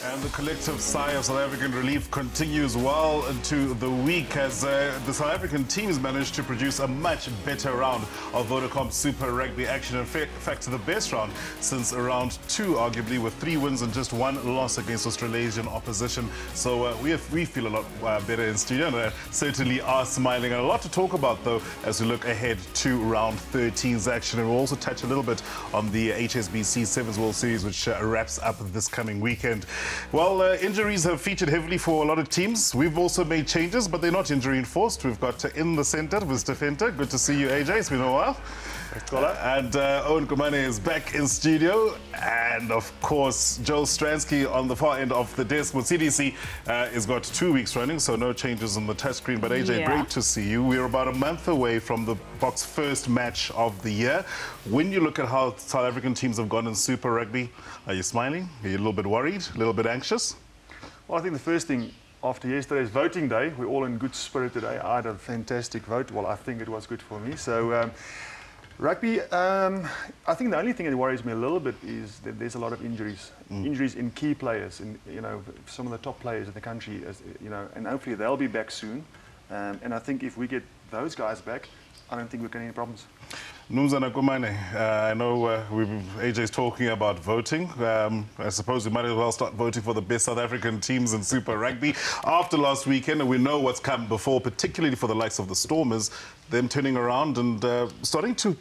And the collective sigh of South African relief continues well into the week as the South African teams managed to produce a much better round of Vodacom Super Rugby action. In fact, the best round since round 2, arguably, with 3 wins and just 1 loss against Australasian opposition. So we feel a lot better in studio, and certainly are smiling. And a lot to talk about, though, as we look ahead to round 13's action. And we'll also touch a little bit on the HSBC Sevens World Series, which wraps up this coming weekend. Well, injuries have featured heavily for a lot of teams. We've also made changes, but they're not injury-enforced. We've got in the centre, Mr. Fenter. Good to see you, AJ. It's been a while. And Owen Kumane is back in studio. And, of course, Joel Stransky on the far end of the desk. Well, CDC has got 2 weeks running, so no changes on the touchscreen. But, AJ, great to see you. We're about a month away from the Boks' first match of the year. When you look at how South African teams have gone in Super Rugby, are you smiling? Are you a little bit worried? A little bit anxious? Well, I think the first thing after yesterday's voting day, we're all in good spirit today. I had a fantastic vote. Well, I think it was good for me. So, rugby, I think the only thing that worries me a little bit is that there's a lot of injuries. Injuries in key players, in, some of the top players in the country, and hopefully they'll be back soon. And I think if we get those guys back, I don't think we're going to have any problems. Numzana Kumane, I know AJ's talking about voting. I suppose we might as well start voting for the best South African teams in Super Rugby. After last weekend, and we know what's come before, particularly for the likes of the Stormers, them turning around and starting to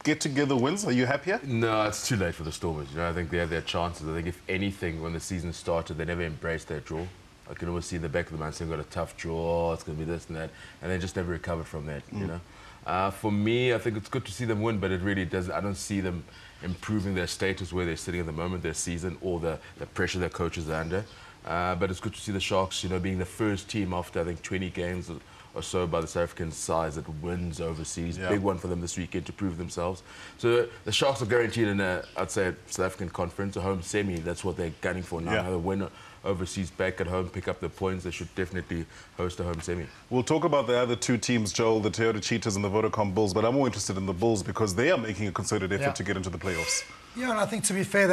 get together wins. Are you happier? No, it's too late for the Stormers. I think they have their chances. I think if anything, when the season started, they never embraced that draw. I can always see in the back of the mind, they've got a tough draw, it's going to be this and that, and they just never recovered from that, For me, I think it's good to see them win, but it really doesn't. I don't see them improving their status where they're sitting at the moment, their season, or the pressure their coaches are under. But it's good to see the Sharks, being the first team after, I think, 20 games or so by the South African size that wins overseas. Big one for them this weekend to prove themselves. So the Sharks are guaranteed in I'd say, South African conference, a home semi. That's what they're gunning for now. Another win overseas, back at home, pick up the points. They should definitely host a home semi. We'll talk about the other 2 teams, Joel, the Toyota Cheetahs and the Vodacom Bulls, but I'm more interested in the Bulls because they are making a concerted effort to get into the playoffs. Yeah, and I think, to be fair,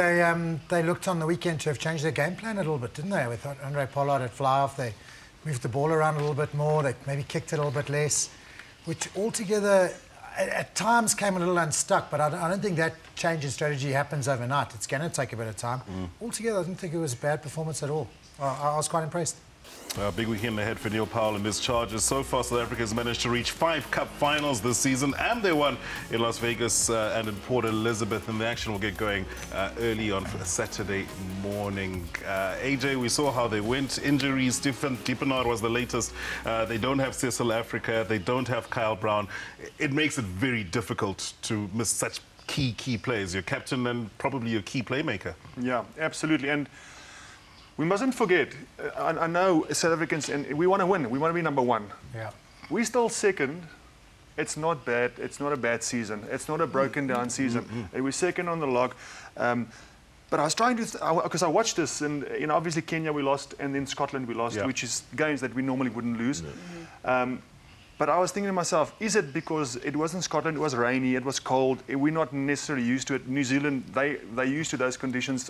they looked on the weekend to have changed their game plan a little bit, didn't they? With Andre Pollard at fly-off, they moved the ball around a little bit more, they maybe kicked it a little bit less, which altogether at times came a little unstuck, but I don't think that change in strategy happens overnight. It's going to take a bit of time. Altogether, I didn't think it was a bad performance at all. I was quite impressed. Big weekend ahead for Neil Powell and his Chargers. So far, South Africa has managed to reach 5 Cup finals this season, and they won in Las Vegas and in Port Elizabeth. And the action will get going early on Saturday morning. AJ, we saw how they went. Injuries, Diepenaar was the latest. They don't have Cecil Africa. They don't have Kyle Brown. It makes it very difficult to miss such key players. Your captain and probably your key playmaker. Yeah, absolutely. And we mustn't forget, I know South Africans, and we want to win. We want to be number 1. Yeah. We're still second. It's not bad. It's not a bad season. It's not a broken down season. We're second on the log. But I was trying to, because I watched this, and obviously Kenya we lost, and then Scotland we lost, which is games that we normally wouldn't lose. But I was thinking to myself, is it because it wasn't Scotland, it was rainy, it was cold, we're not necessarily used to it. New Zealand, they're used to those conditions.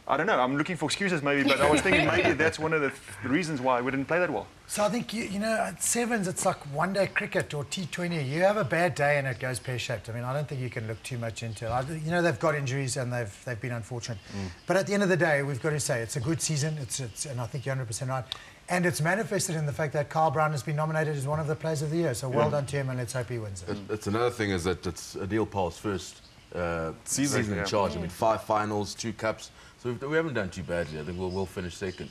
I don't know, I'm looking for excuses maybe, but I was thinking maybe that's one of the reasons why we didn't play that well. So I think, at Sevens, it's like one-day cricket or T20. You have a bad day and it goes pear-shaped. I mean, I don't think you can look too much into it. They've got injuries and they've been unfortunate. But at the end of the day, we've got to say it's a good season, and I think you're 100% right. And it's manifested in the fact that Kyle Brown has been nominated as one of the players of the year. So well done to him, and let's hope he wins it. It's another thing is that it's Neil Powell's first season in charge. I mean, 5 finals, 2 cups. So we haven't done too badly. I think we'll finish second.